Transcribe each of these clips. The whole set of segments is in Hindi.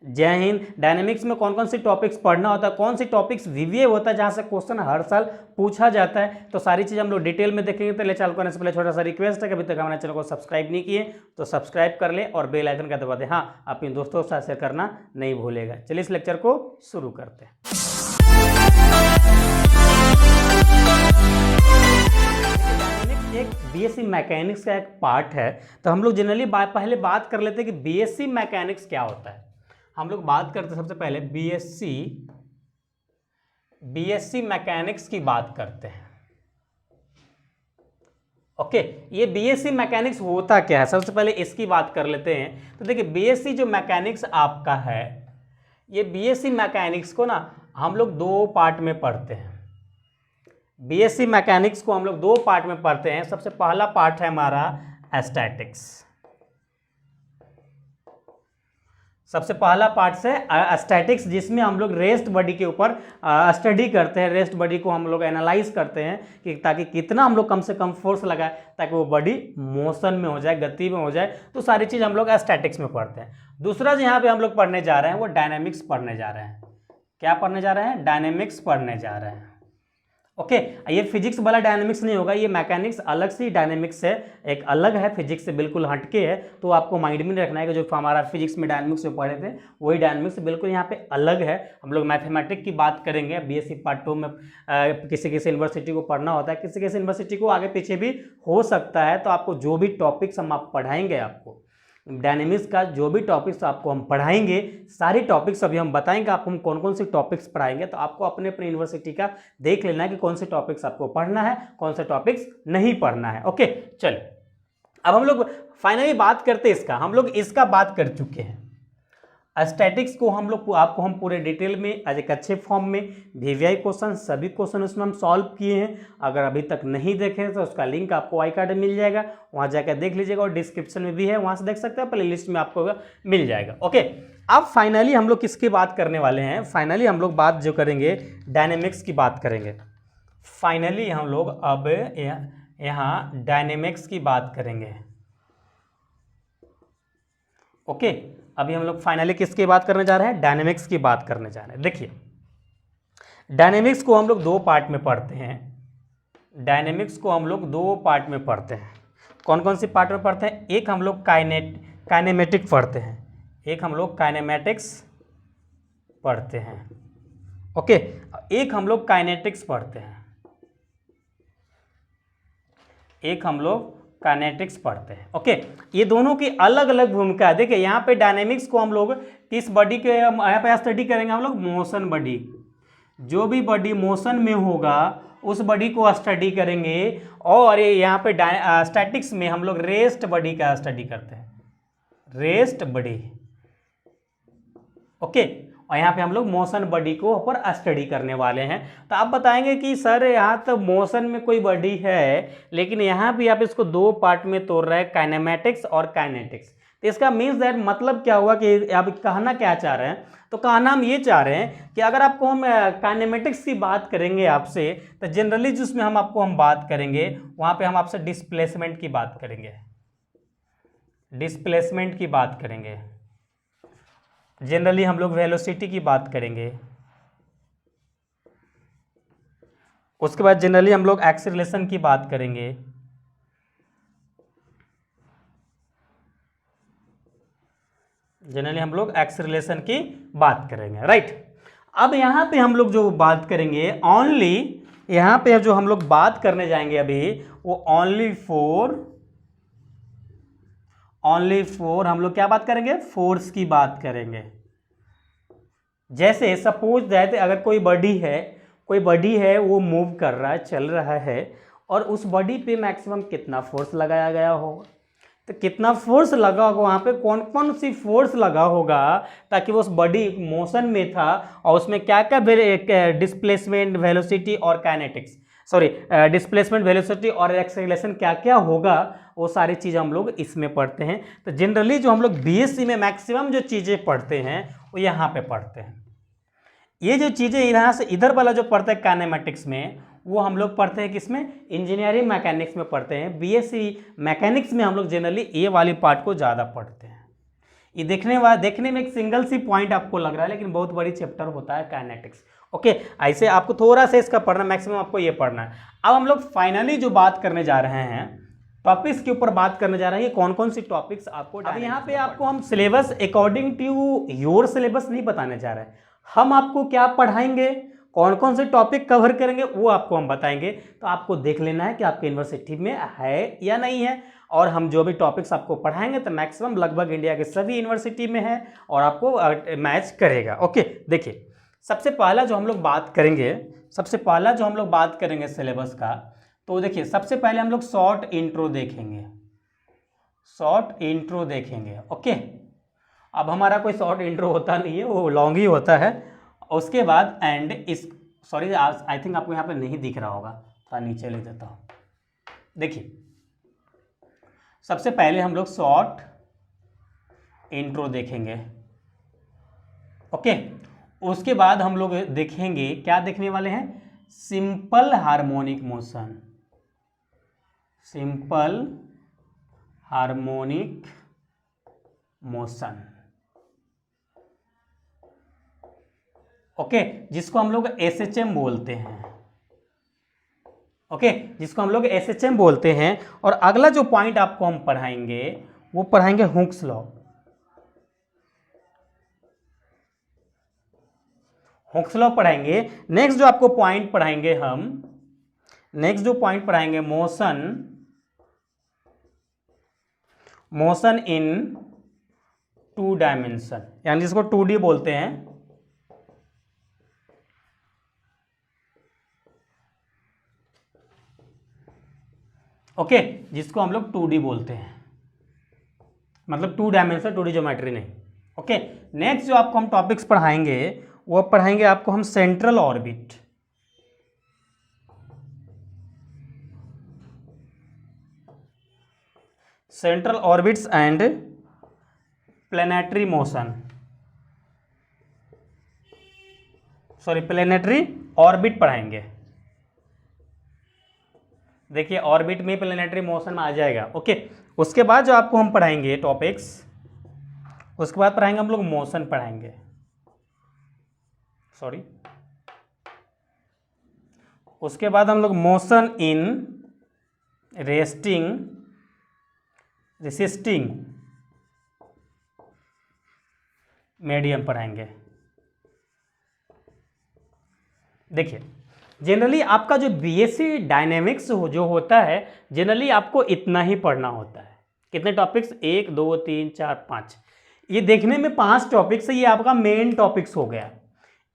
जय हिंद। डायनेमिक्स में कौन कौन सी टॉपिक्स पढ़ना होता है, कौन सी टॉपिक्स वीवीए होता है जहाँ से क्वेश्चन हर साल पूछा जाता है, तो सारी चीज़ हम लोग डिटेल में देखेंगे। तो चैनल करने से पहले छोटा सा रिक्वेस्ट है कि अभी तक हमारे चैनल को सब्सक्राइब नहीं किए तो सब्सक्राइब कर ले और बेल आइकन का दबा दे। हाँ, अपने दोस्तों के साथ शेयर करना नहीं भूलेगा। चलिए इस लेक्चर को शुरू करते हैं। एक बीएससी मैकेनिक्स का एक पार्ट है, तो हम लोग जनरली पहले बात कर लेते हैं कि बीएससी मैकेनिक्स क्या होता है। हम लोग बात करते हैं सबसे पहले बीएससी मैकेनिक्स की बात करते हैं। ओके, ये बीएससी मैकेनिक्स होता क्या है, सबसे पहले इसकी बात कर लेते हैं। तो देखिए, बीएससी जो मैकेनिक्स आपका है, ये बीएससी मैकेनिक्स को ना हम लोग दो पार्ट में पढ़ते हैं। बीएससी मैकेनिक्स को हम लोग दो पार्ट में पढ़ते हैं। सबसे पहला पार्ट है हमारा स्टैटिक्स। सबसे पहला पार्ट से स्टैटिक्स, जिसमें हम लोग रेस्ट बॉडी के ऊपर स्टडी करते हैं। रेस्ट बॉडी को हम लोग एनालाइज करते हैं कि ताकि कितना हम लोग कम से कम फोर्स लगाए ताकि वो बॉडी मोशन में हो जाए, गति में हो जाए। तो सारी चीज़ हम लोग स्टैटिक्स में पढ़ते हैं। दूसरा जो यहाँ पे हम लोग पढ़ने जा रहे हैं वो डायनेमिक्स पढ़ने जा रहे हैं। क्या पढ़ने जा रहे हैं? डायनेमिक्स पढ़ने जा रहे हैं। ओके, ये फिजिक्स वाला डायनेमिक्स नहीं होगा, ये मैकेनिक्स अलग से डायनेमिक्स है, एक अलग है, फिजिक्स से बिल्कुल हटके है। तो आपको माइंड में रखना है कि जो हमारा फिजिक्स में डायनेमिक्स जो पढ़े थे वही डायनेमिक्स बिल्कुल यहाँ पे अलग है। हम लोग मैथमेटिक्स की बात करेंगे। बीएससी पार्ट 2 में किसी किसी यूनिवर्सिटी को पढ़ना होता है, किसी किसी यूनिवर्सिटी को आगे पीछे भी हो सकता है। तो आपको जो भी टॉपिक्स हम आप पढ़ाएंगे, आपको डायनेमिक्स का जो भी टॉपिक्स आपको हम पढ़ाएंगे, सारी टॉपिक्स अभी हम बताएंगे आपको हम कौन कौन से टॉपिक्स पढ़ाएंगे। तो आपको अपने अपने यूनिवर्सिटी का देख लेना है कि कौन से टॉपिक्स आपको पढ़ना है, कौन से टॉपिक्स नहीं पढ़ना है। ओके, चलिए अब हम लोग फाइनली बात करते हैं इसका। हम लोग इसका बात कर चुके हैं। स्टैटिक्स को हम लोग आपको हम पूरे डिटेल में आज एक अच्छे फॉर्म में वीवीआई क्वेश्चन, सभी क्वेश्चन उसमें हम सॉल्व किए हैं। अगर अभी तक नहीं देखे तो उसका लिंक आपको आई कार्ड में मिल जाएगा, वहाँ जाकर देख लीजिएगा, और डिस्क्रिप्शन में भी है, वहाँ से देख सकते हैं, प्ले लिस्ट में आपको मिल जाएगा। ओके, अब फाइनली हम लोग किसकी बात करने वाले हैं? फाइनली हम लोग बात जो करेंगे डायनेमिक्स की बात करेंगे। फाइनली हम लोग अब यहाँ डायनेमिक्स की बात करेंगे। ओके, अभी हम लोग फाइनली किसकी बात करने जा रहे हैं? डायनेमिक्स की बात करने जा रहे हैं। देखिए, डायनेमिक्स को हम लोग दो पार्ट में पढ़ते हैं। डायनेमिक्स को हम लोग दो पार्ट में पढ़ते हैं। कौन कौन सी पार्ट में पढ़ते हैं? एक हम लोग काइनेमेटिक पढ़ते हैं, एक हम लोग काइनेमेटिक्स पढ़ते हैं। ओके, एक हम लोग काइनेटिक्स पढ़ते हैं, एक हम लोग काइनेटिक्स पढ़ते हैं। ओके, ये दोनों की अलग अलग भूमिका है। देखिए, यहाँ पे डायनेमिक्स को हम लोग किस बॉडी के यहाँ पे स्टडी करेंगे? हम लोग मोशन बॉडी, जो भी बॉडी मोशन में होगा उस बॉडी को स्टडी करेंगे। और यहाँ पे स्टैटिक्स में हम लोग रेस्ट बॉडी का स्टडी करते हैं, रेस्ट बॉडी। ओके, और यहाँ पे हम लोग मोशन बॉडी को ऊपर स्टडी करने वाले हैं। तो आप बताएंगे कि सर यहाँ तो मोशन में कोई बॉडी है, लेकिन यहाँ भी आप इसको दो पार्ट में तोड़ रहे हैं, काइनेमेटिक्स और काइनेटिक्स। तो इसका मीन्स दैट मतलब क्या हुआ कि आप कहना क्या चाह रहे हैं? तो कहना हम ये चाह रहे हैं कि अगर आपको हम काइनेमेटिक्स की बात करेंगे आपसे, तो जनरली जिसमें हम बात करेंगे वहाँ पर हम आपसे डिस्प्लेसमेंट की बात करेंगे, डिस्प्लेसमेंट की बात करेंगे। जनरली हम लोग वेलोसिटी की बात करेंगे। उसके बाद जनरली हम लोग एक्सीलरेशन की बात करेंगे। जनरली हम लोग एक्सीलरेशन की बात करेंगे, राइट। अब यहाँ पे हम लोग जो बात करेंगे ओनली, यहाँ पे जो हम लोग बात करने जाएंगे अभी, वो ओनली फोर हम लोग क्या बात करेंगे? फोर्स की बात करेंगे। जैसे सपोज दैट अगर कोई बॉडी है वो मूव कर रहा है, चल रहा है, और उस बॉडी पे मैक्सिमम कितना फोर्स लगाया गया होगा? तो कितना फोर्स लगा होगा, वहाँ पे कौन कौन सी फोर्स लगा होगा ताकि वो उस बॉडी मोशन में था, और उसमें क्या क्या डिस्प्लेसमेंट, वेलोसिटी और काइनेटिक्स, डिस्प्लेसमेंट, वेलोसिटी और एक्सेलरेशन क्या क्या होगा, वो सारी चीज़ हम लोग इसमें पढ़ते हैं। तो जनरली जो हम लोग बीएससी में मैक्सिमम जो चीज़ें पढ़ते हैं वो यहाँ पे पढ़ते हैं। ये जो चीज़ें यहाँ से इधर वाला जो पढ़ते हैं काइनेमेटिक्स में, वो हम लोग पढ़ते हैं किसमें? इंजीनियरिंग मैकेनिक्स में पढ़ते हैं। बीएससी मैकेनिक्स में हम लोग जनरली ये वाली पार्ट को ज़्यादा पढ़ते हैं। ये देखने में एक सिंगल सी पॉइंट आपको लग रहा है, लेकिन बहुत बड़ी चैप्टर होता है काइनेटिक्स। ओके, ऐसे आपको थोड़ा सा इसका पढ़ना, मैक्सिमम आपको ये पढ़ना है। अब हम लोग फाइनली जो बात करने जा रहे हैं, टॉपिक्स के ऊपर बात करने जा रहे हैं, कौन कौन सी टॉपिक्स आपको। अब यहाँ पे आपको हम syllabus according to your syllabus नहीं बताने जा रहे हैं, हम आपको क्या पढ़ाएंगे, कौन कौन से टॉपिक कवर करेंगे वो आपको हम बताएंगे। तो आपको देख लेना है कि आपके यूनिवर्सिटी में है या नहीं है, और हम जो भी टॉपिक्स आपको पढ़ाएंगे तो मैक्सिमम लगभग इंडिया के सभी यूनिवर्सिटी में है और आपको मैच करेगा। ओके, देखिए सबसे पहला जो हम लोग बात करेंगे सिलेबस का, तो देखिए सबसे पहले हम लोग शॉर्ट इंट्रो देखेंगे। ओके, अब हमारा कोई शॉर्ट इंट्रो होता नहीं है, वो लॉन्ग ही होता है। उसके बाद आई थिंक आपको यहाँ पे नहीं दिख रहा होगा, थोड़ा नीचे ले देता हूँ। देखिए सबसे पहले हम लोग शॉर्ट इंट्रो देखेंगे। ओके, उसके बाद हम लोग देखेंगे, क्या देखने वाले हैं, सिंपल हार्मोनिक मोशन। ओके, जिसको हम लोग एसएचएम बोलते हैं। और अगला जो पॉइंट आपको हम पढ़ाएंगे वो पढ़ाएंगे हुक्स लॉ पढ़ाएंगे। नेक्स्ट जो आपको पॉइंट पढ़ाएंगे मोशन इन 2 डायमेंशन, यानी जिसको 2D बोलते हैं। ओके, जिसको हम लोग 2D बोलते हैं, मतलब 2 डायमेंशन, 2D ज्योमेट्री नहीं। ओके, नेक्स्ट जो आपको हम टॉपिक्स पढ़ाएंगे वो पढ़ाएंगे आपको हम central orbits and planetary orbit पढ़ाएंगे। देखिए ऑर्बिट में प्लैनेटरी मोशन में आ जाएगा। ओके, उसके बाद जो आपको हम पढ़ाएंगे टॉपिक्स, उसके बाद पढ़ाएंगे हम लोग मोशन पढ़ाएंगे, उसके बाद हम लोग मोशन इन रेसिस्टिंग मीडियम पढ़ाएंगे। देखिए जनरली आपका जो बीएससी डायनेमिक्स जो होता है, जनरली आपको इतना ही पढ़ना होता है। कितने टॉपिक्स, 1 2 3 4 5, ये देखने में 5 टॉपिक्स है, ये आपका मेन टॉपिक्स हो गया।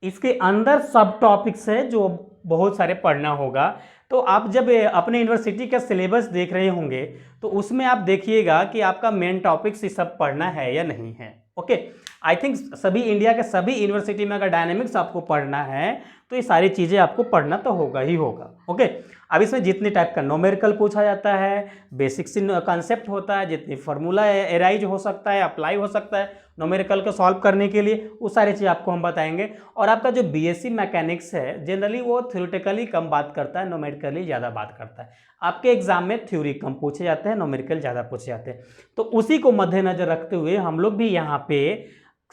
इसके अंदर सब टॉपिक्स है जो बहुत सारे पढ़ना होगा। तो आप जब अपने यूनिवर्सिटी का सिलेबस देख रहे होंगे तो उसमें आप देखिएगा कि आपका मेन टॉपिक्स ये सब पढ़ना है या नहीं है। ओके, आई थिंक सभी इंडिया के सभी यूनिवर्सिटी में अगर डायनेमिक्स आपको पढ़ना है तो ये सारी चीज़ें आपको पढ़ना तो होगा ही होगा। ओके, अब इसमें जितने टाइप का न्यूमेरिकल पूछा जाता है, बेसिक कॉन्सेप्ट होता है, जितनी फार्मूला एराइज हो सकता है, अप्लाई हो सकता है न्यूमेरिकल को सॉल्व करने के लिए, वो सारी चीज़ आपको हम बताएंगे। और आपका जो बीएससी मैकेनिक्स है जनरली वो थ्योरेटिकली कम बात करता है, न्यूमेरिकली ज़्यादा बात करता है। आपके एग्जाम में थ्योरी कम पूछे जाते हैं, न्यूमेरिकल ज़्यादा पूछे जाते हैं। तो उसी को मद्देनजर रखते हुए हम लोग भी यहाँ पे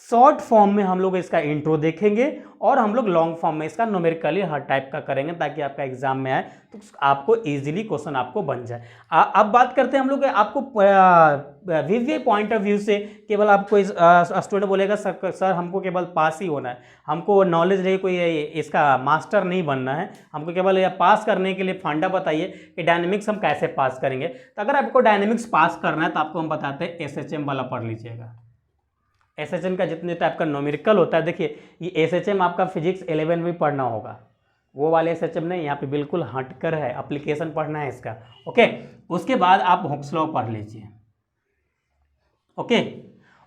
शॉर्ट फॉर्म में हम लोग इसका इंट्रो देखेंगे और हम लोग लॉन्ग फॉर्म में इसका न्यूमेरिकली हर टाइप का करेंगे, ताकि आपका एग्जाम में आए तो आपको इजीली क्वेश्चन आपको बन जाए। अब बात करते हैं हम लोग आपको वीवीए पॉइंट ऑफ व्यू से। केवल आपको स्टूडेंट बोलेगा सर हमको केवल पास ही होना है, हमको नॉलेज नहीं, कोई इसका मास्टर नहीं बनना है, हमको केवल पास करने के लिए फंडा बताइए कि डायनेमिक्स हम कैसे पास करेंगे। तो अगर आपको डायनेमिक्स पास करना है तो आपको हम बताते हैं एसएचएम वाला पढ़ लीजिएगा। एसएचएम का जितने टाइप का न्यूमेरिकल होता है, देखिए ये एसएचएम आपका फिजिक्स 11 में पढ़ना होगा, वो वाले एसएचएम नहीं, यहाँ पे बिल्कुल हटकर है, एप्लीकेशन पढ़ना है इसका। ओके, उसके बाद आप हुक्स लॉ पढ़ लीजिए। ओके,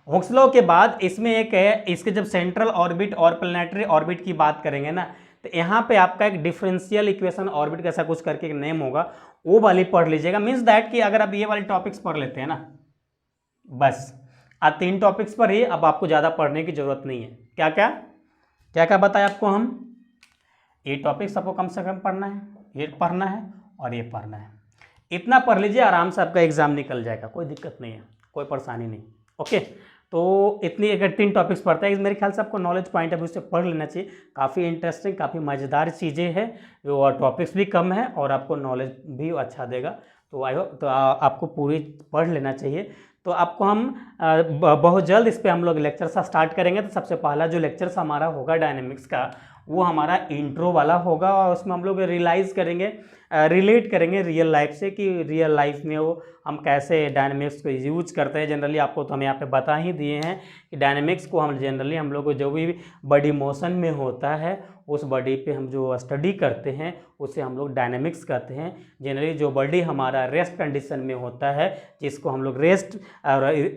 हुक्स लॉ के बाद इसमें एक है, इसके जब सेंट्रल ऑर्बिट और प्लैनेटरी ऑर्बिट की बात करेंगे ना, तो यहाँ पे आपका एक डिफरेंशियल इक्वेशन ऑर्बिट का ऐसा कुछ करके एक नेम होगा, वो वाली पढ़ लीजिएगा। मीन्स दैट कि अगर आप ये वाले टॉपिक्स पढ़ लेते हैं ना, बस 3 टॉपिक्स पर ही अब आपको ज़्यादा पढ़ने की जरूरत नहीं है। क्या क्या बताया आपको हम, ये टॉपिक्स आपको कम से कम पढ़ना है, ये पढ़ना है और ये पढ़ना है, इतना पढ़ लीजिए, आराम से आपका एग्जाम निकल जाएगा, कोई दिक्कत नहीं है, कोई परेशानी नहीं। ओके, तो इतनी अगर 3 टॉपिक्स पढ़ता है, मेरे ख्याल से आपको नॉलेज पॉइंट ऑफ व्यू से पढ़ लेना चाहिए। काफ़ी इंटरेस्टिंग, काफ़ी मज़ेदार चीज़ें हैं, और टॉपिक्स भी कम है और आपको नॉलेज भी अच्छा देगा। तो आई होप तो आपको पूरी पढ़ लेना चाहिए। तो आपको हम बहुत जल्द इस पे हम लोग लेक्चर सा स्टार्ट करेंगे। तो सबसे पहला जो लेक्चर्स हमारा होगा डायनेमिक्स का, वो हमारा इंट्रो वाला होगा, और उसमें हम लोग रियलाइज़ करेंगे, रिलेट करेंगे रियल लाइफ से कि रियल लाइफ में वो हम कैसे डायनेमिक्स को यूज करते हैं। जनरली आपको तो हम यहाँ पे बता ही दिए हैं कि डायनेमिक्स को हम जनरली हम लोग को जो भी बॉडी मोशन में होता है उस बॉडी पे हम जो स्टडी करते हैं उसे हम लोग डायनेमिक्स कहते हैं। जनरली जो बॉडी हमारा रेस्ट कंडीशन में होता है, जिसको हम लोग रेस्ट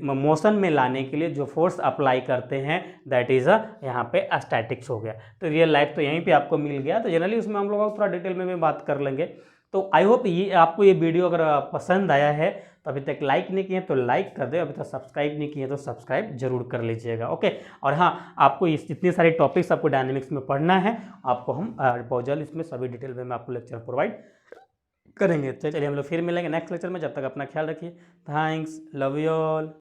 मोशन में लाने के लिए जो फोर्स अप्लाई करते हैं, दैट इज़ यहाँ पे स्टैटिक्स हो गया। तो रियल लाइफ तो यहीं पे आपको मिल गया। तो जनरली उसमें हम लोग थोड़ा डिटेल में भी बात कर लेंगे। तो आई होप ये आपको ये वीडियो अगर पसंद आया है तो अभी तक लाइक नहीं किए तो लाइक कर दे, अभी तक सब्सक्राइब नहीं किए तो सब्सक्राइब जरूर कर लीजिएगा। ओके, और हाँ, आपको इस जितने सारे टॉपिक्स आपको डायनेमिक्स में पढ़ना है, आपको हम बहुत जल्द इसमें सभी डिटेल में आपको लेक्चर प्रोवाइड करेंगे। चलिए हम लोग फिर मिलेंगे नेक्स्ट लेक्चर में। जब तक अपना ख्याल रखिए। Thanks, love you all.